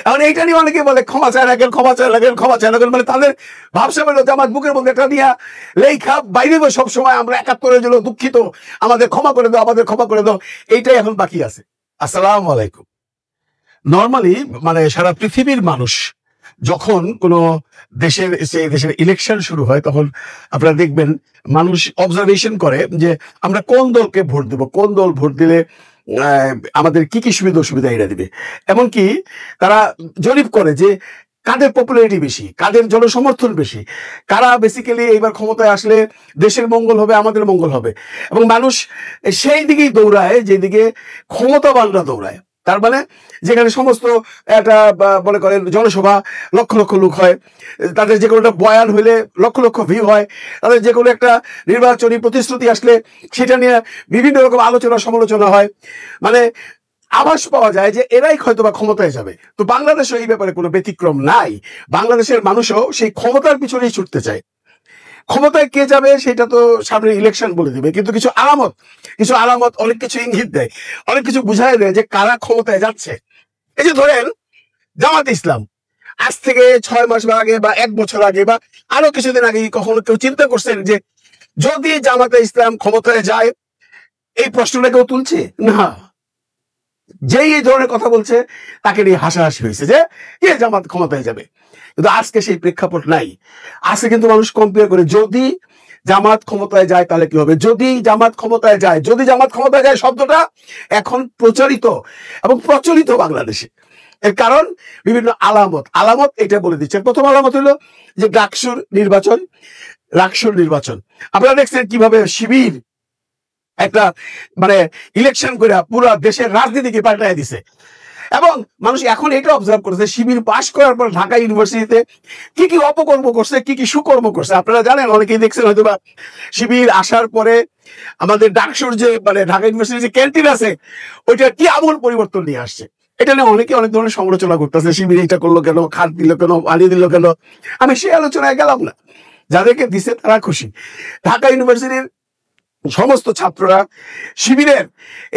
এখন এইটা নিয়ে অনেকে বলে ক্ষমা চায় রাখেন, ক্ষমা চায় রাখেন, ক্ষমা চায় রাখেন, মানে তাদের ভাবসা হলো জামাত বুকের মধ্যে একটা নিয়ে লেখা বাইরে সবসময় আমরা ৭১-এর জন্য দুঃখিত, আমাদের ক্ষমা করে দাও, আমাদের ক্ষমা করে দাও, এইটাই এখন বাকি আছে। আসসালামু আলাইকুম। নর্মালি মানে সারা পৃথিবীর মানুষ যখন কোনো দেশের সেই দেশের ইলেকশন শুরু হয় তখন আপনারা দেখবেন মানুষ অবজারভেশন করে যে আমরা কোন দলকে ভোট দেব, কোন দল ভোট দিলে আমাদের কি কি সুবিধা অসুবিধা এরা দিবে। এমনকি তারা জরিপ করে যে কাদের পপুলারিটি বেশি, কাদের জনসমর্থন বেশি, কারা বেসিক্যালি এইবার ক্ষমতায় আসলে দেশের মঙ্গল হবে, আমাদের মঙ্গল হবে। এবং মানুষ সেই দিকেই দৌড়ায় যেদিকে ক্ষমতাবানরা দৌড়ায়। তার মানে যেখানে সমস্ত একটা মনে করেন জনসভা লক্ষ লক্ষ লোক হয়, তাদের যে কোনো একটা বয়ান হইলে লক্ষ লক্ষ ভিউ হয়, তাদের যে কোনো একটা নির্বাচনী প্রতিশ্রুতি আসলে সেটা নিয়ে বিভিন্ন রকম আলোচনা সমালোচনা হয়, মানে আভাস পাওয়া যায় যে এরাই হয়তো বা ক্ষমতায় যাবে। তো বাংলাদেশও এই ব্যাপারে কোনো ব্যতিক্রম নাই। বাংলাদেশের মানুষও সেই ক্ষমতার পিছনেই ছুটতে চায়। ক্ষমতায় কে যাবে সেটা তো সামনে ইলেকশন বলে দিবে, কিন্তু কিছু আলামত অনেক কিছু ইঙ্গিত দেয়, অনেক কিছু বুঝাই দেয় যে কারা ক্ষমতায় যাচ্ছে। এই যে ধরেন জামাত ইসলাম, আজ থেকে ৬ মাস আগে বা ১ বছর আগে বা আরো কিছুদিন আগে কখনো কেউ চিন্তা করছেন যে যদি জামাতে ইসলাম ক্ষমতায় যায়? এই প্রশ্নটা কেউ তুলছে না। যেই এই ধরনের কথা বলছে তাকে নিয়ে হাসাহাসি হয়েছে যে কে জামাত ক্ষমতায় যাবে। কিন্তু আজকে সেই প্রেক্ষাপট নাই। আজকে কিন্তু মানুষ কম্পেয়ার করে, যদি জামাত ক্ষমতায় যায় তাহলে কি হবে, যদি জামাত ক্ষমতায় যায়, যদি জামাত ক্ষমতায় যায় শব্দটা এখন প্রচারিত এবং প্রচলিত বাংলাদেশে। এর কারণ বিভিন্ন আলামত এটা বলে দিচ্ছে। প্রথম আলামত হলো যে ডাকসুর নির্বাচন। আপনারা দেখছেন কিভাবে শিবির একটা মানে ইলেকশন করে পুরো দেশের রাজনীতিকে পাল্টায় দিছে। এবং মানুষ এখন এটা অবজার্ভ করেছে শিবির পাশ করার পর ঢাকা ইউনিভার্সিটিতে কি কি অপকর্ম করছে, কি কি সুকর্ম করছে। আপনারা জানেন, অনেকেই দেখছেন হয়তো বা, শিবির আসার পরে আমাদের ডাকসুর যে মানে ঢাকা ইউনিভার্সিটির যে ক্যান্টিন আছে ওইটা কি আমূল পরিবর্তন নিয়ে আসছে। এটা নিয়ে অনেকে অনেক ধরনের সমালোচনা করতেছে, শিবির এটা করলো কেন, খাট দিল কেন, পানি দিল কেন। আমি সেই আলোচনায় গেলাম না, যাদেরকে দিছে তারা খুশি। ঢাকা ইউনিভার্সিটির সমস্ত ছাত্ররা শিবিরের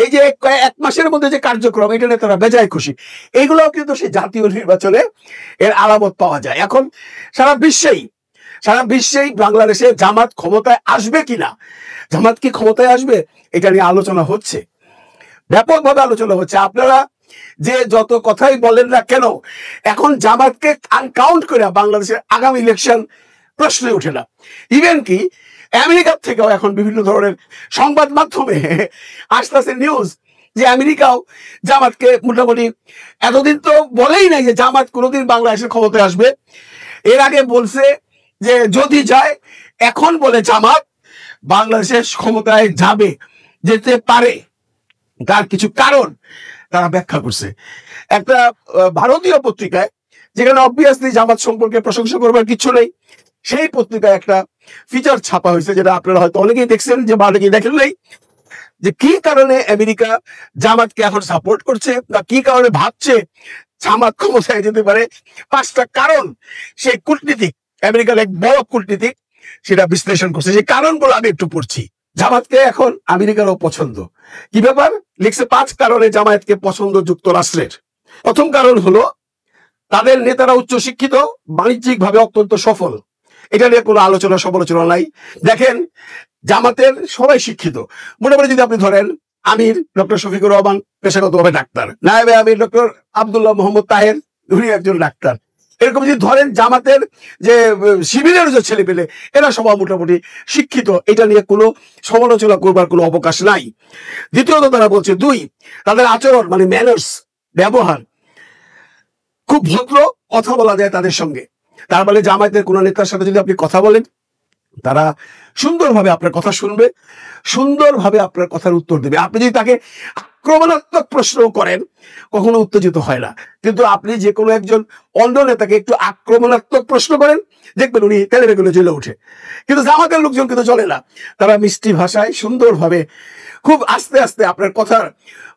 এই যে ১ মাসের মধ্যে যে কার্যক্রম, এটা নিয়ে তারা বেজায় খুশি। এইগুলোও কিন্তু সেই জাতীয় নির্বাচনে এর আলামত পাওয়া যায়। এখন সারা বিশ্বেই বাংলাদেশে জামাত ক্ষমতায় আসবে কিনা, জামাত কি ক্ষমতায় আসবে, এটা নিয়ে আলোচনা হচ্ছে, ব্যাপকভাবে আলোচনা হচ্ছে। আপনারা যে যত কথাই বলেন না কেন, এখন জামাতকে আনকাউন্ট করে বাংলাদেশের আগামী ইলেকশন প্রশ্নই ওঠে না। ইভেন কি আমেরিকার থেকেও এখন বিভিন্ন ধরনের সংবাদ মাধ্যমে আসতেছে নিউজ যে আমেরিকাও জামাতকে মোটামুটি, এতদিন তো বলেই নাই যে জামাত কোনোদিন বাংলাদেশের ক্ষমতায় আসবে, এর আগে বলছে যে যদি যায়, এখন বলে জামাত বাংলাদেশের ক্ষমতায় যেতে পারে। তার কিছু কারণ তারা ব্যাখ্যা করছে একটা ভারতীয় পত্রিকায়, যেখানে অবভিয়াসলি জামাত সম্পর্কে প্রশংসা করবার কিছু নেই। সেই পত্রিকায় একটা ফিচার ছাপা হয়েছে, যেটা আপনারা হয়তো অনেকেই দেখছেন, যে অনেকেই দেখেন নাই, যে কি কারণে আমেরিকা জামাতকে এখন সাপোর্ট করছে বা কি কারণে ভাবছে জামাত ক্ষমতায় যেতে পারে। 5টা কারণ সেই কূটনীতিক, আমেরিকার এক বড় কূটনীতিক সেটা বিশ্লেষণ করছে। সেই কারণগুলো আমি একটু পড়ছি। জামাতকে এখন আমেরিকারও পছন্দ। কি ব্যাপার লিখছে? 5 কারণে জামায়াতকে পছন্দ যুক্তরাষ্ট্রের। প্রথম কারণ হলো তাদের নেতারা উচ্চশিক্ষিত, বাণিজ্যিক ভাবে অত্যন্ত সফল। এটা নিয়ে কোনো আলোচনা সমালোচনা নাই। দেখেন জামাতের সবাই শিক্ষিত মোটামুটি। যদি আপনি ধরেন আমির ডক্টর শফিকুর রহমান পেশাগতভাবে ডাক্তার, নায়েবে আমির ডক্টর আব্দুল্লাহ মোহাম্মদ তাহের, উনি একজন ডাক্তার। এরকম যদি ধরেন জামাতের যে শিবিরের যে ছেলেপেলে, এরা সবাই মোটামুটি শিক্ষিত, এটা নিয়ে কোনো সমালোচনা করবার কোনো অবকাশ নাই। দ্বিতীয়ত তারা বলছে 2, তাদের আচরণ মানে ম্যানার্স, ব্যবহার খুব ভদ্র, কথা বলা যায় তাদের সঙ্গে। তার মানে জামায়াতের কোন নেতার সাথে যদি আপনি কথা বলেন, তারা সুন্দরভাবে আপনার কথা শুনবে, সুন্দরভাবে আপনার কথার উত্তর দেবে। আপনি যদি তাকে আক্রমণাত্মক প্রশ্ন করেন, কখনো উত্তেজিত হয় না। কিন্তু আপনি যে কোনো একজন অন্য নেতাকে একটু আক্রমণাত্মক প্রশ্ন করেন, দেখবেন উনি তেলে বেগুনে জ্বলে ওঠে। কিন্তু জামাতের লোকজন কিন্তু চলে না, তারা মিষ্টি ভাষায় সুন্দরভাবে খুব আস্তে আস্তে আপনার কথার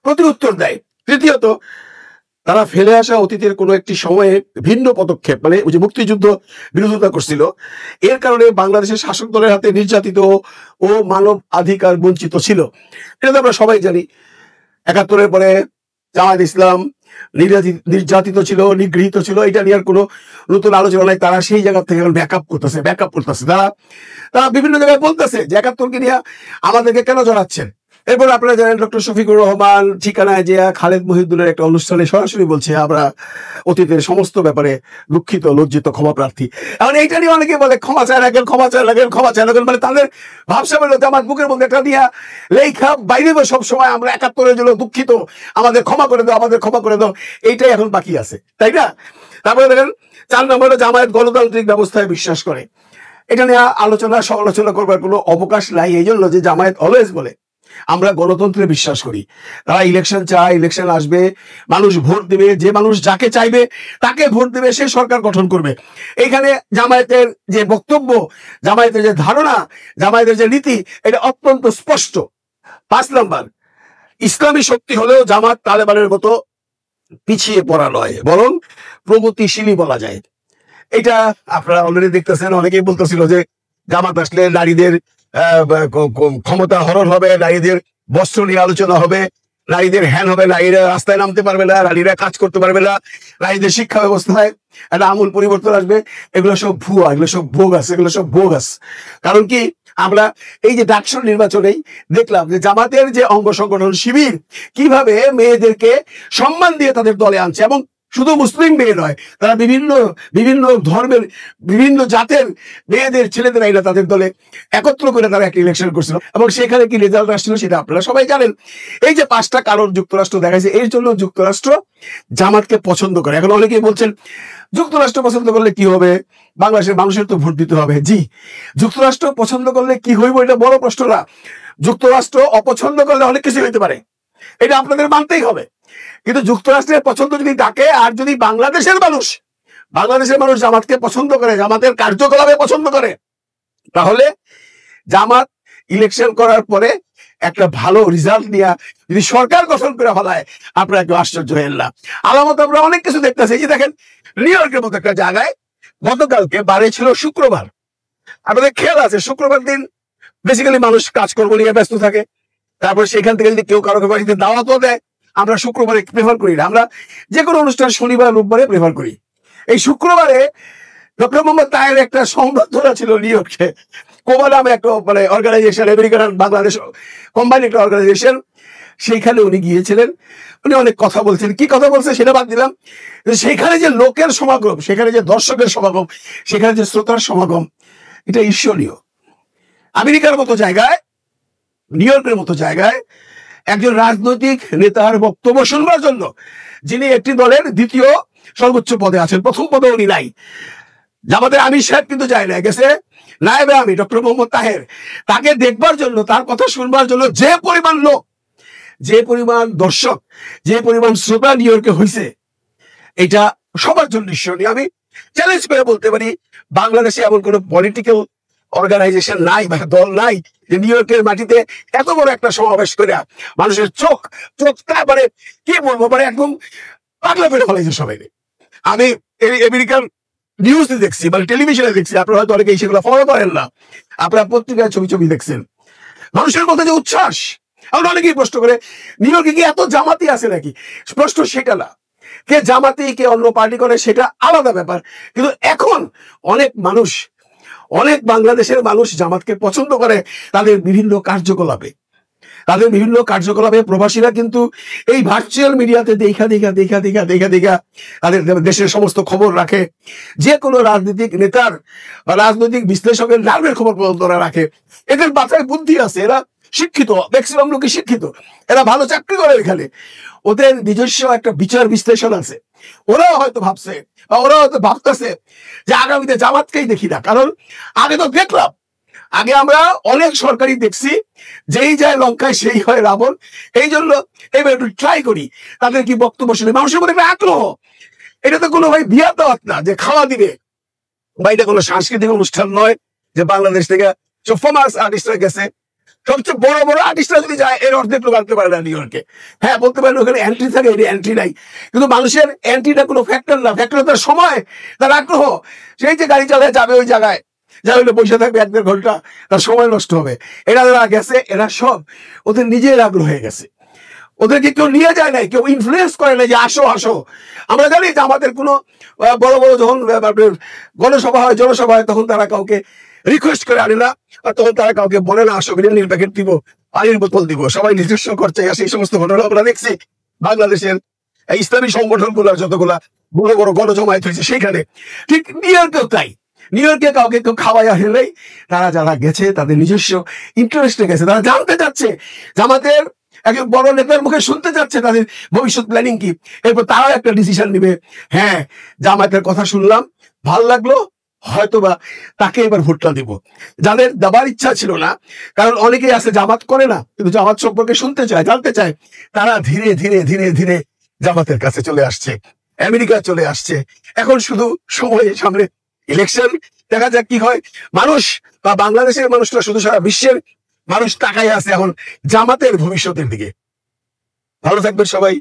প্রতি উত্তর দেয়। তৃতীয়ত, তারা ফেলে আসা অতীতের কোনো একটি সময়ে ভিন্ন পদক্ষেপ, মানে ওই যে মুক্তিযুদ্ধ বিরোধিতা করছিল, এর কারণে বাংলাদেশের শাসক দলের হাতে নির্যাতিত ও মানব অধিকার বঞ্চিত ছিল। এটা তো আমরা সবাই জানি। ৭১-এর পরে জামায়াত ইসলাম নির্যাতিত ছিল, নিগৃহীত ছিল, এটা নিয়ে আর কোনো নতুন আলোচনা নাই। তারা সেই জায়গা থেকে এখন ব্যাকআপ করতেছে। তারা বিভিন্ন জায়গায় বলতেছে যে ৭১কে নিয়ে আমাদেরকে কেন জড়াচ্ছেন। এরপর আপনারা জানেন ডক্টর শফিকুর রহমান ঠিকানায় যে খালেদ মহিউদ্দিনের একটা অনুষ্ঠানে সরাসরি বলছে আমরা অতীতের সমস্ত ব্যাপারে দুঃখিত, লজ্জিত, ক্ষমা প্রার্থী। এখন এইটা নিয়ে অনেকে বলে ক্ষমা চায় রাখেন, মানে তাদের ভাবসা হলো যে আমার বুকের মধ্যে একটা নিয়ে লেখা বাইরে সবসময় আমরা ৭১-এর জন্য দুঃখিত, আমাদের ক্ষমা করে দাও, এইটাই এখন বাকি আছে, তাই না? তারপরে দেখেন ৪ নম্বরে জামায়াত গণতান্ত্রিক ব্যবস্থায় বিশ্বাস করে। এটা নিয়ে সমালোচনা করবার কোনো অবকাশ নাই। এই জন্য যে জামায়াত অলওয়েজ বলে আমরা গণতন্ত্রে বিশ্বাস করি। তারা ইলেকশন চায়, ইলেকশন আসবে, মানুষ ভোট দেবে, যে মানুষ যাকে চাইবে তাকে ভোট দেবে, সে সরকার গঠন করবে। এখানে জামায়াতের যে বক্তব্য, জামায়াতের যে ধারণা, জামায়াতের যে নীতি, এটা অত্যন্ত স্পষ্ট। ৫ নম্বর, ইসলামী শক্তি হলেও জামাত তালেবানের মতো পিছিয়ে পড়া নয়, বরং প্রগতিশীলই বলা যায়। এটা আপনারা অলরেডি দেখতেছেন, অনেকেই বলতেছিল যে জামাত আসলে নারীদের ক্ষমতা হরণ হবে, নারীদের বস্ত্র নিয়ে আলোচনা হবে, নারীদের হ্যান হবে, নারীরা রাস্তায় নামতে পারবে না, নারীরা কাজ করতে পারবে না, নারীদের শিক্ষা ব্যবস্থায় একটা আমূল পরিবর্তন আসবে। এগুলো সব ভুয়া, এগুলো সব বোগাস। কারণ কি, আমরা এই যে ডাকসুর নির্বাচনেই দেখলাম যে জামাতের যে অঙ্গ সংগঠন শিবির কিভাবে মেয়েদেরকে সম্মান দিয়ে তাদের দলে আনছে, এবং শুধু মুসলিম মেয়ে নয়, তারা বিভিন্ন ধর্মের, বিভিন্ন জাতের মেয়েদের, ছেলেদের এরা তাদের দলে একত্র করে তারা একটা ইলেকশন করছিল, এবং সেখানে কি রেজাল্ট আসছিল সেটা আপনারা সবাই জানেন। এই যে 5টা কারণ যুক্তরাষ্ট্র দেখাইছে, এর জন্য যুক্তরাষ্ট্র জামাতকে পছন্দ করে। এখন অনেকেই বলছেন যুক্তরাষ্ট্র পছন্দ করলে কি হবে, বাংলাদেশের মানুষের তো ভোট দিতে হবে। জি, যুক্তরাষ্ট্র পছন্দ করলে কি হইব এটা বড় প্রশ্ন না। যুক্তরাষ্ট্র অপছন্দ করলে অনেক কিছু হইতে পারে, এটা আপনাদের মানতেই হবে। কিন্তু যুক্তরাষ্ট্রের পছন্দ যদি ডাকে, আর যদি বাংলাদেশের মানুষ জামাতকে পছন্দ করে, জামাতের কার্যকলাপে পছন্দ করে, তাহলে জামাত ইলেকশন করার পরে একটা ভালো রেজাল্ট নিয়ে যদি সরকার গঠন করে ফেলায়, আপনারা একটু আশ্চর্য হয়েন না। আলামত আমরা অনেক কিছু দেখতেছি। যে দেখেন, নিউ ইয়র্কের মতো একটা জায়গায় গতকালকে বারে ছিল শুক্রবার। আপনাদের খেয়াল আছে, শুক্রবার দিন বেসিক্যালি মানুষ কাজকর্ম নিয়ে ব্যস্ত থাকে। তারপর সেখান থেকে যদি কেউ কারো বাড়িতে দাওয়াতও দেয়, আমরা শুক্রবারে প্রেফার করি না। আমরা যে কোনো অনুষ্ঠান শনিবার রোববারে প্রেফার করি। এই শুক্রবারে ডক্টর মোহাম্মদ তাহের একটা সংবর্ধনা ছিল নিউ ইয়র্কে, কোবা নামে একটা অর্গানাইজেশন, আমেরিকান বাংলাদেশ কম্বাইন একটা অর্গানাইজেশন। সেইখানে উনি গিয়েছিলেন, উনি অনেক কথা বলছেন। কি কথা বলছে সেটা বাদ দিলাম, সেখানে যে লোকের সমাগম, সেখানে যে দর্শকের সমাগম, সেখানে যে শ্রোতার সমাগম, এটা ঈর্ষণীয়। আমেরিকার মতো জায়গায়, নিউ ইয়র্কের মতো জায়গায় একজন রাজনৈতিক নেতার বক্তব্য শুনবার জন্য, যিনি একটি দলের দ্বিতীয় সর্বোচ্চ পদে আছেন, প্রথম পদে উনি নাই, জামাতের আমির সাহেব কিন্তু যায় না, গেছে নায়েবে আমির ডক্টর মোহাম্মদ তাহের, তাকে দেখবার জন্য, তার কথা শুনবার জন্য যে পরিমাণ লোক, যে পরিমাণ দর্শক, যে পরিমাণ শ্রোতা নিউ ইয়র্কে হয়েছে, এটা সবার জন্য ঈশ্বরী। আমি চ্যালেঞ্জ করে বলতে পারি, বাংলাদেশে এমন কোন পলিটিক্যাল অর্গানাইজেশন নাই বা দল নাই যে নিউ ইয়র্কের মাটিতে এত বড় একটা সমাবেশ করে মানুষের চোখটা মানে কি বলবো, মানে একদম পাগলা পেরে ফেলাইছে সবাই। আমি আমেরিকান নিউজে দেখছি, মানে টেলিভিশনে দেখছি, আপনারা হয়তো অনেকে সেগুলো ফলো করেন না, আপনারা পত্রিকায় ছবি দেখছেন, মানুষের মধ্যে যে উচ্ছ্বাস। আমরা অনেকেই প্রশ্ন করে নিউ ইয়র্কে কি এত জামাতি আছে নাকি? প্রশ্ন সেটা না, কে জামাতি কে অন্য পার্টি করে সেটা আলাদা ব্যাপার। কিন্তু এখন অনেক বাংলাদেশের মানুষ জামাতকে পছন্দ করে তাদের বিভিন্ন কার্যকলাপে। প্রবাসীরা কিন্তু এই ভার্চুয়াল মিডিয়াতে দেখা তাদের দেশের সমস্ত খবর রাখে। যে কোনো রাজনৈতিক নেতার বা রাজনৈতিক বিশ্লেষকের নার্ভের খবর পর্যন্ত রাখে। এদের মাথায় বুদ্ধি আছে, এরা শিক্ষিত, ম্যাক্সিমাম লোকই শিক্ষিত, এরা ভালো চাকরি করে, এখানে ওদের নিজস্ব একটা বিচার বিশ্লেষণ আছে। ওরাও হয়তো ভাবছে বা ওরা হয়তো ভাবতেছে যে আগামীতে জামাতকেই দেখি না। কারণ আগে তো দেখলাম, আগে আমরা অনেক সরকারি দেখছি, যেই যায় লঙ্কায় সেই হয় রাবণ। এই জন্য এবার একটু ট্রাই করি তাদের কি বক্তব্য শুনে মানুষের মধ্যে একটা আগ্রহ। এটা তো কোনো ভাই বিয়া দাওয়াত না যে খাওয়া দিবে, বা এটা কোনো সাংস্কৃতিক অনুষ্ঠান নয় যে বাংলাদেশ থেকে সব ফেমাস আর্টিস্টরা গেছে। সবচেয়ে বড় আর্টিস্টরা যদি যায়, এর অর্ধেক লোক আনতে পারে না নিউ ইয়র্কে। হ্যাঁ, বলতে পারেন ওখানে এন্ট্রি থাকে, এটা এন্ট্রি নাই, কিন্তু মানুষের এন্ট্রিটা কোনো ফ্যাক্টর না, ফ্যাক্টর তার সময়, তার আগ্রহ। সেই যে গাড়ি চালায় যাবে ওই জায়গায়, যা হলে বসে থাকবে 1-1.5 ঘন্টা, তার সময় নষ্ট হবে। এরা যারা গেছে, এরা সব ওদের নিজের আগ্রহ হয়ে গেছে। ওদেরকে কেউ নিয়ে যায় নাই, কেউ ইনফ্লুয়েন্স করে না যে আসো আসো। আমরা জানি যে আমাদের কোনো বড় বড় যখন গণসভা হয়, জনসভা হয়, তখন তারা কাউকে রিকোয়েস্ট করে আনে না, আর তখন তারা কাউকে বলে না আসো বিরিয়ানির প্যাকেট দিব, পানির বোতল দিব, সবাই নিজস্ব খরচায় আসে। এই সমস্ত ঘটনা আমরা দেখছি বাংলাদেশের ইসলামী সংগঠনগুলো যতগুলা বড় বড় গণজমায়েত হয়েছে সেখানে। ঠিক নিউ ইয়র্কেও তাই। নিউ ইয়র্কে কাউকে কেউ খাওয়াই আসলেই তারা যারা গেছে তাদের নিজস্ব ইন্টারেস্টে গেছে, তারা জানতে চাচ্ছে জামাতের একজন বড় নেতার মুখে শুনতে চাচ্ছে তাদের ভবিষ্যৎ প্ল্যানিং কি। এরপর তারাও একটা ডিসিশন নিবে, হ্যাঁ জামাতের কথা শুনলাম, ভাল লাগলো, হয়তোবা তাকে এবার ভোটটা দিব। যাদের দেবার ইচ্ছা ছিল না, কারণ অনেকেই আছে জামাত করে না কিন্তু জামাত সম্পর্কে শুনতে চায়, জানতে চায়, তারা ধীরে ধীরে ধীরে ধীরে জামাতের কাছে চলে আসছে, আমেরিকা চলে আসছে। এখন শুধু সময় সামনে ইলেকশন, দেখা যাক কি হয়। মানুষ বা বাংলাদেশের মানুষরা শুধু, সারা বিশ্বের মানুষ তাকাই আছে এখন জামাতের ভবিষ্যতের দিকে। ভালো থাকবেন সবাই,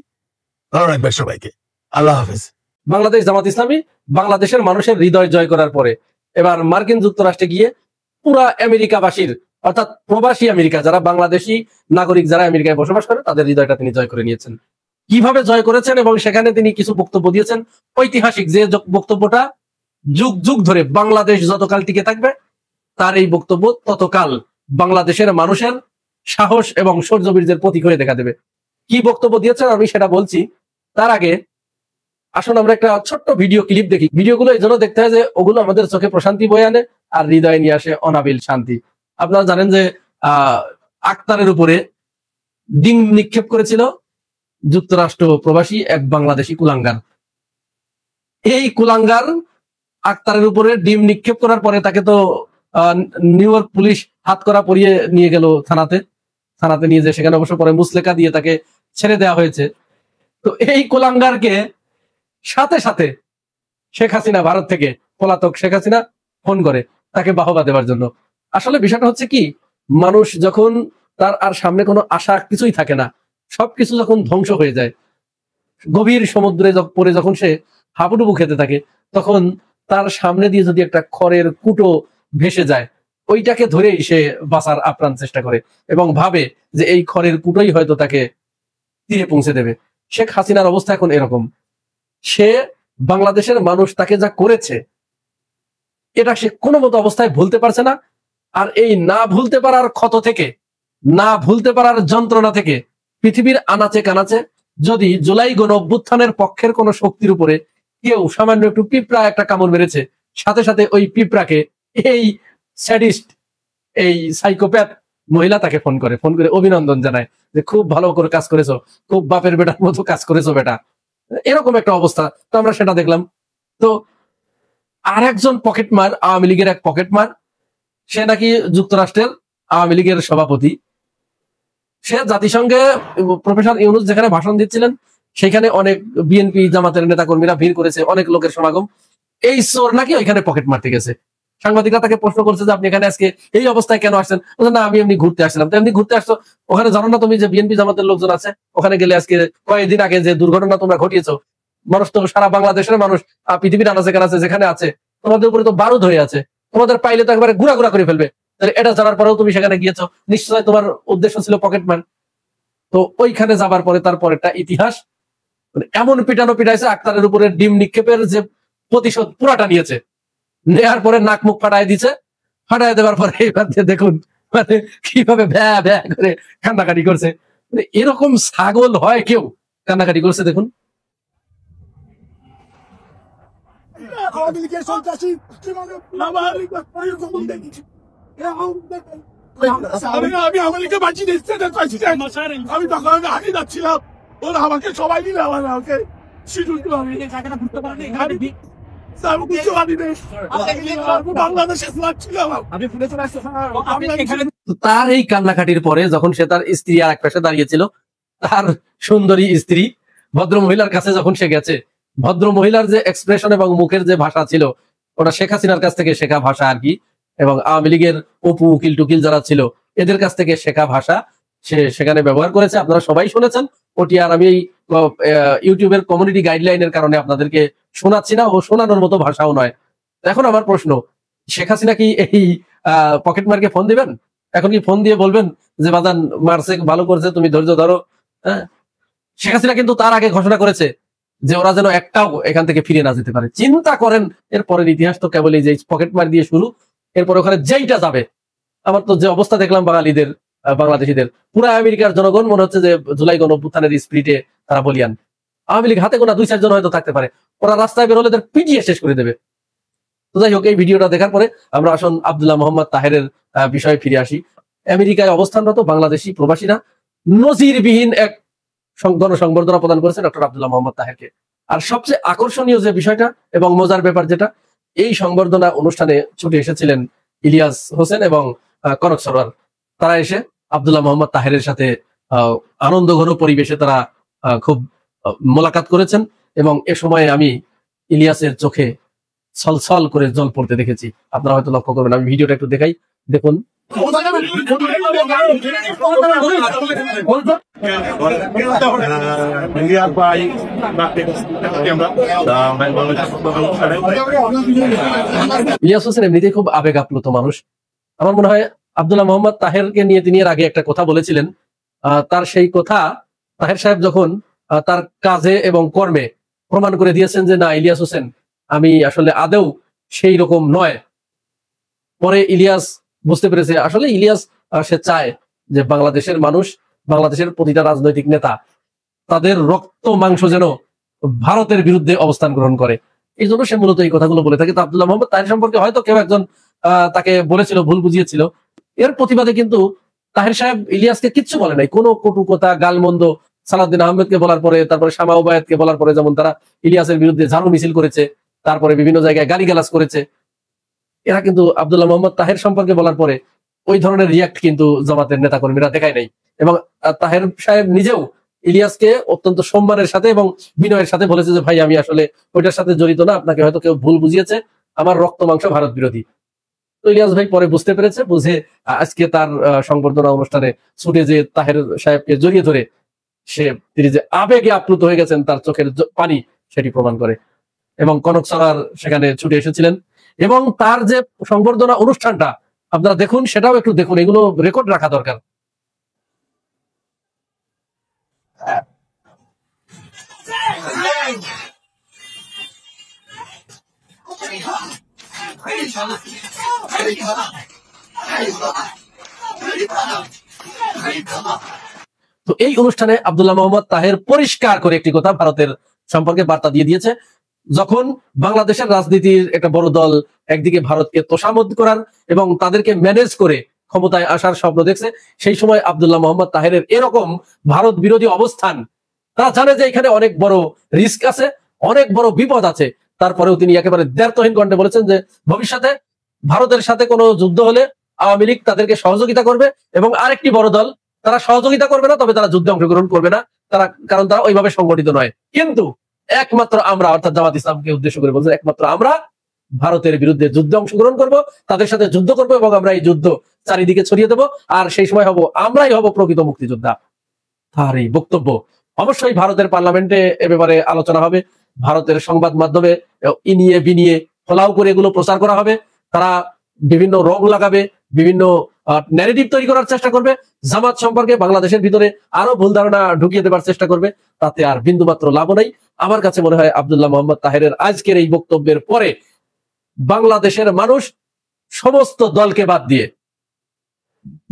ভালো রাখবেন সবাইকে, আল্লাহ হাফেজ। বাংলাদেশ জামাত ইসলামী বাংলাদেশের মানুষের হৃদয় জয় করার পরে এবার মার্কিন যুক্তরাষ্ট্রে গিয়ে পুরা আমেরিকাবাসীর, অর্থাৎ প্রবাসী আমেরিকা যারা বাংলাদেশি নাগরিক যারা আমেরিকায় বসবাস করে তাদের হৃদয়টা তিনি জয় করে নিয়েছেন। কিভাবে জয় করেছেন এবং সেখানে তিনি কিছু বক্তব্য দিয়েছেন, ঐতিহাসিক যে বক্তব্যটা যুগ যুগ ধরে বাংলাদেশ যতকাল টিকে থাকবে তার এই বক্তব্য ততকাল বাংলাদেশের মানুষের সাহস এবং শৌর্যবীর্যের প্রতীক হয়ে দেখা দেবে। কি বক্তব্য দিয়েছেন আমি সেটা বলছি, তার আগে আসুন আমরা একটা ছোট্ট ভিডিও ক্লিপ দেখি। ভিডিওগুলো এই জন্য দেখতে হয় যে ওগুলো আমাদের চোখে প্রশান্তি বয়ে আনে আর হৃদয়ে নিয়ে আসে অনাবিল শান্তি। আপনারা জানেন যে আক্তারের উপরে ডিম নিক্ষেপ করেছিল যুক্তরাষ্ট্র প্রবাসী এক বাংলাদেশি কুলাঙ্গার। এই কুলাঙ্গার আক্তারের উপরে ডিম নিক্ষেপ করার পরে তাকে তো নিউ ইয়র্ক পুলিশ হাতকড়া পরিয়ে নিয়ে গেল থানাতে নিয়ে যে সেখানে অবশ্য পরে মুসলেকা দিয়ে তাকে ছেড়ে দেওয়া হয়েছে। তো এই কুলাঙ্গারকে সাথে সাথে শেখ হাসিনা, ভারত থেকে পলাতক শেখ হাসিনা ফোন করে তাকে বাহবা দেওয়ার জন্য। আসলে বিষয়টা হচ্ছে কি, মানুষ যখন তার আর সামনে কোনো আশা কিছুই থাকে না, সবকিছু যখন ধ্বংস হয়ে যায়, গভীর সমুদ্রে পরে যখন সে হাবুডুবু খেতে থাকে, তখন তার সামনে দিয়ে যদি একটা খড়ের কুটো ভেসে যায়, ওইটাকে ধরেই সে বাঁচার আপ্রাণ চেষ্টা করে এবং ভাবে যে এই খড়ের কুটোই হয়তো তাকে তীরে পৌঁছে দেবে। শেখ হাসিনার অবস্থা এখন এরকম। সে বাংলাদেশের মানুষ তাকে যা করেছে এটা সে কোনো মতো অবস্থায় ভুলতে পারছে না। আর এই না ভুলতে পারার ক্ষত থেকে, না ভুলতে পারার যন্ত্রণা থেকে পৃথিবীর আনাচে কানাচে যদি জুলাই গণ অভ্যুত্থানের পক্ষের কোন শক্তির উপরে কেউ সামান্য একটু পিঁপড়া একটা কামড় মেরেছে, সাথে সাথে ওই পিঁপড়াকে এই স্যাডিস্ট, এই সাইকোপ্যাথ মহিলা তাকে ফোন করে অভিনন্দন জানায় যে খুব ভালো করে কাজ করেছো, খুব বাপের বেটার মতো কাজ করেছো বেটা, এরকম একটা অবস্থা। তো আমরা সেটা দেখলাম। তো আর একজন পকেটমার, আওয়ামী লীগের এক পকেটমার, সে নাকি যুক্তরাষ্ট্রের আওয়ামী লীগের সভাপতি। সে জাতিসংঘে প্রফেসর ইউনূস যেখানে ভাষণ দিচ্ছিলেন সেখানে অনেক বিএনপি জামাতের নেতা কর্মীরা ভিড় করেছে, অনেক লোকের সমাগম। এই চোর নাকি ওইখানে পকেট মারতে গেছে। সাংবাদিকরা তাকে প্রশ্ন করছে যে আপনি এখানে আজকে এই অবস্থায় কেন আসছেন? না আমি এমনি ঘুরতে আসছিলাম। তো এমনি ঘুরতে আসছো, ওখানে জানো না তুমি যে বিএনপি জামাতের লোকজন আছে? ওখানে গেলে আজকে কয়েকদিন আগে যে দুর্ঘটনা তোমরা ঘটিয়েছো, মানুষ তো সারা বাংলাদেশের মানুষ পৃথিবীর আনাচে কানাচে যেখানে আছে, তোমাদের উপরে তো বারুদ হয়ে আছে, তোমাদের পাইলে তো একবারে গুড়া গুড়া করে ফেলবে। তাহলে এটা জানার পরেও তুমি সেখানে গিয়েছো, নিশ্চয় তোমার উদ্দেশ্য ছিল পকেটম্যান। তো ওইখানে যাবার পরে তারপরেটা ইতিহাস, এমন পিটানো পিটাইছে, আক্তারের উপরে ডিম নিক্ষেপের যে প্রতিশোধ পুরাটা নিয়েছে। নেয়ার পরে নাক মুখ ফাটাই দিছে, ফাটাই দেওয়ার পরে এবার দেখুন মানে কিভাবে ভ্যা ভ্যা করে কান্নাকাটি করছে। এরকম ছাগল হয় কেউ? কান্নাকাটি করছে দেখুন। আমি আমাকে বাঁচিয়ে দিচ্ছি, আমি তখন আগে যাচ্ছিলাম, ওরা আমাকে সবাই দিলে আমাকে তার এই কান্নাকাটির পরে যখন সে তার স্ত্রী আর এক পাশে দাঁড়িয়েছিল, তার সুন্দরী স্ত্রী ভদ্র মহিলার কাছে যখন সে গেছে, ভদ্র মহিলার যে এক্সপ্রেশন এবং মুখের যে ভাষা ছিল ওটা শেখ হাসিনার কাছ থেকে শেখা ভাষা আর কি, এবং আওয়ামী লীগের অপু উকিল টুকিল যারা ছিল এদের কাছ থেকে শেখা ভাষা সে সেখানে ব্যবহার করেছে। আপনারা সবাই শুনেছেন ওটি, আর আমি ইউটিউবের কমিউনিটি গাইডলাইনের কারণে আপনাদেরকে শোনাচ্ছি না, ও শোনানোর মতো ভাষাও নয়। এখন আমার প্রশ্ন, শেখ হাসিনা কি এই পকেট মারকে ফোন দিবেন? এখন কি ফোন দিয়ে বলবেন যে বাজান মারছে, ভালো করছে, তুমি ধৈর্য ধরো? হ্যাঁ, শেখ হাসিনা কিন্তু তার আগে ঘোষণা করেছে যে ওরা যেন একটাও এখান থেকে ফিরে না যেতে পারে। চিন্তা করেন, এরপরের ইতিহাস তো কেবল এই যে পকেট মার দিয়ে শুরু, এরপরে ওখানে যেইটা যাবে। আমার তো যে অবস্থা দেখলাম বাংলাদেশিদের, পুরো আমেরিকার জনগণ মনে হচ্ছে যে জুলাই গণঅভ্যুত্থানের স্পিরিটে তারা বলিয়ান। আওয়ামী লীগ হাতে গোনা 2-4 জন হয়তো থাকতে পারে, ওরা রাস্তায় বেরোলে তাদের পিটিয়ে শেষ করে দেবে। তো যাই হোক, এই ভিডিওটা দেখার পরে আমরা আসুন আব্দুল্লাহ মোহাম্মদ তাহেরের বিষয়ে ফিরে আসি। আমেরিকায় অবস্থানরত বাংলাদেশি প্রবাসীরা নজিরবিহীন এক গণসংবর্ধনা প্রদান করেছে ডক্টর আব্দুল্লাহ মোহাম্মদ তাহেরকে। আর সবচেয়ে আকর্ষণীয় যে বিষয়টা এবং মজার ব্যাপার যেটা, এই সংবর্ধনা অনুষ্ঠানে ছুটে এসেছিলেন ইলিয়াস হোসেন এবং কনক সরোয়ার। তারা এসে আব্দুল্লাহ মোহাম্মদ তাহেরের সাথে আনন্দঘন পরিবেশে তারা খুব মোলাকাত করেছেন এবং এ সময়ে আমি ইলিয়াসের চোখে ছলছল করে জল পড়তে দেখেছি। আপনারা হয়তো লক্ষ্য করবেন, আমি ভিডিওটা একটু দেখাই, দেখুন। ইলিয়াস হোসেন এমনিতেই খুব আবেগ আপ্লুত মানুষ। আমার মনে হয় আব্দুল্লাহ মোহাম্মদ তাহেরকে নিয়ে তিনি এর আগে একটা কথা বলেছিলেন। তার সেই কথা তাহের সাহেব যখন তার কাজে এবং কর্মে প্রমাণ করে দিয়েছেন যে না, ইলিয়াস হোসেন আমি আসলে আদেও সেই রকম নয়। পরে ইলিয়াস বুঝতে পেরেছে আসলে ইলিয়াস সে চায় যে বাংলাদেশের মানুষ, বাংলাদেশের প্রতিটা রাজনৈতিক নেতা তাদের রক্ত মাংস যেন ভারতের বিরুদ্ধে অবস্থান গ্রহণ করে। এই জন্য সে মূলত এই কথাগুলো বলে থাকে। তো আব্দুল্লাহ মোহাম্মদ তাহের সম্পর্কে হয়তো কেউ একজন তাকে বলেছিল, ভুল বুঝিয়েছিল। এর প্রতিবাদে কিন্তু তাহের সাহেব ইলিয়াসকে কিচ্ছু বলে নাই, কোনো কটু কথা, গালমন্দ সালাউদ্দিন আহমেদকে বলার পরে, তারপরে শামা ওবায়েদকে বলার পরে যেমন তারা ইলিয়াসের বিরুদ্ধে ঝাড়ু মিছিল করেছে, তারপরে বিভিন্ন জায়গায় গালিগালাজ করেছে, এরা কিন্তু আব্দুল্লাহ মোহাম্মদ তাহের সম্পর্কে বলার পরে ওই ধরনের রিয়াক্ট কিন্তু জামাতের নেতাকর্মীরা দেখায় নাই। এবং তাহের সাহেব নিজেও ইলিয়াসকে অত্যন্ত সম্মানের সাথে এবং বিনয়ের সাথে বলেছে যে ভাই আমি আসলে ওইটার সাথে জড়িত না, আপনাকে হয়তো কেউ ভুল বুঝিয়েছে, আমার রক্ত মাংস ভারত বিরোধী। তো ইলিয়াস ভাই পরে বুঝতে পেরেছে, বুঝে আজকে তার সংবর্ধনা অনুষ্ঠানে ছুটে যে তাহের সাহেবকে জড়িয়ে ধরে তিনি যে আবেগে আপ্লুত হয়ে গেছেন, তার চোখের পানি সেটি প্রমাণ করে। এবং কনক সরোয়ার সেখানে ছুটে এসেছিলেন এবং তার যে সংবর্ধনা অনুষ্ঠানটা আপনারা দেখুন, সেটাও একটু দেখুন, এগুলো রেকর্ড রাখা দরকার। তো এই অনুষ্ঠানে আব্দুল্লাহ মোহাম্মদ তাহের পরিষ্কার করে একটি কথা ভারতের সম্পর্কে বার্তা দিয়ে দিয়েছে। যখন বাংলাদেশের রাজনীতির একটা বড় দল একদিকে ভারতকে তোষামোদ করার এবং তাদেরকে ম্যানেজ করে ক্ষমতায় আসার স্বপ্ন দেখছে, সেই সময় আব্দুল্লাহ মোহাম্মদ তাহেরের এরকম ভারত বিরোধী অবস্থান, তারা জানে যে এখানে অনেক বড় রিস্ক আছে, অনেক বড় বিপদ আছে। তারপরেও তিনি একেবারে দ্ব্যর্থহীন কণ্ঠে বলেছেন যে ভবিষ্যতে ভারতের সাথে কোনো যুদ্ধ হলে আওয়ামী লীগ তাদেরকে সহযোগিতা করবে এবং আরেকটি বড় দল তারা সহযোগিতা করবে না, তবে তারা যুদ্ধে অংশগ্রহণ করবে না, কারণ তারা ওইভাবে সংগঠিত নয়। কিন্তু একমাত্র আমরা, অর্থাৎ জামাত ইসলামকে উদ্দেশ্য করে বলছে, একমাত্র আমরা ভারতের বিরুদ্ধে যুদ্ধে অংশগ্রহণ করব, তাদের সাথে যুদ্ধ করব এবং আমরা এই যুদ্ধ চারিদিকে ছড়িয়ে দেব, আর সেই সময় আমরাই হব প্রকৃত মুক্তিযোদ্ধা। তার এই বক্তব্য অবশ্যই ভারতের পার্লামেন্টে এ ব্যাপারে আলোচনা হবে, ভারতের সংবাদ মাধ্যমে ইনিয়ে বিনিয়ে ফলাও করে এগুলো প্রচার করা হবে। তারা বিভিন্ন রং লাগাবে, বিভিন্ন ন্যারেটিভ তৈরি করার চেষ্টা করবে, জামাত সম্পর্কে বাংলাদেশের ভিতরে আরো ভুল ধারণা ঢুকিয়ে দেবার চেষ্টা করবে। তাতে আর বিন্দুমাত্র লাভ নাই। আমার কাছে মনে হয় আব্দুল্লাহ মোহাম্মদ তাহেরের আজকের এই বক্তব্যের পরে বাংলাদেশের মানুষ সমস্ত দলকে বাদ দিয়ে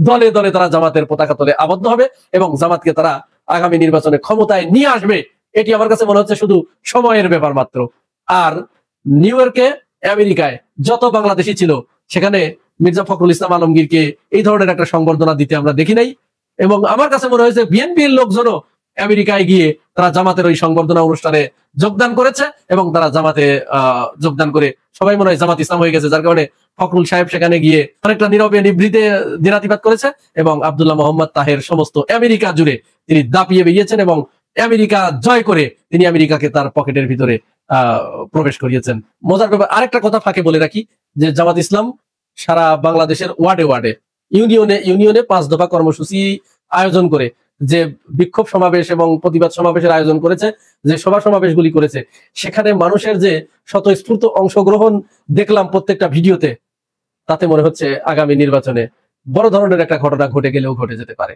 দলে দলে তারা জামাতের পতাকা তলে আবদ্ধ হবে এবং জামাতকে তারা আগামী নির্বাচনে ক্ষমতায় নিয়ে আসবে। এটি আমার কাছে মনে হচ্ছে শুধু সময়ের ব্যাপার মাত্র। আর নিউ ইয়র্কে, আমেরিকায় যত বাংলাদেশি ছিল, সেখানে মির্জা ফখরুল ইসলাম আলমগীরকে এই ধরনের একটা সংবর্ধনা দিতে আমরা দেখি নাই। এবং আমার কাছে মনে হয়েছে বিএনপির লোকজনও আমেরিকায় গিয়ে তারা জামাতের ওই সংবর্ধনা অনুষ্ঠানে যোগদান করেছে এবং তারা জামাতে যোগদান করে সবাই মনে হয় জামাত ইসলাম হয়ে গেছে, যার কারণে ফখরুল সাহেব সেখানে গিয়ে অনেকটা নীরবে নিভৃতে দিনাতিপাত করেছে এবং আব্দুল্লাহ মোহাম্মদ তাহের সমস্ত আমেরিকা জুড়ে তিনি দাপিয়ে বেরিয়েছেন এবং আমেরিকা জয় করে তিনি আমেরিকাকে তার পকেটের ভিতরে প্রবেশ করিয়েছেন। মজার ব্যাপার, আরেকটা কথা ফাঁকে বলে রাখি যে জামাত ইসলাম সারা বাংলাদেশের ওয়ার্ডে ওয়ার্ডে, ইউনিয়নে 5 দফা কর্মসূচি আয়োজন করে যে বিক্ষোভ সমাবেশ এবং প্রতিবাদ সমাবেশের আয়োজন করেছে, যে সভা সমাবেশগুলি করেছে, সেখানে মানুষের যে স্বতঃস্ফূর্ত অংশগ্রহণ দেখলাম প্রত্যেকটা ভিডিওতে, তাতে মনে হচ্ছে আগামী নির্বাচনে বড় ধরনের একটা ঘটনা ঘটে গেলেও ঘটে যেতে পারে।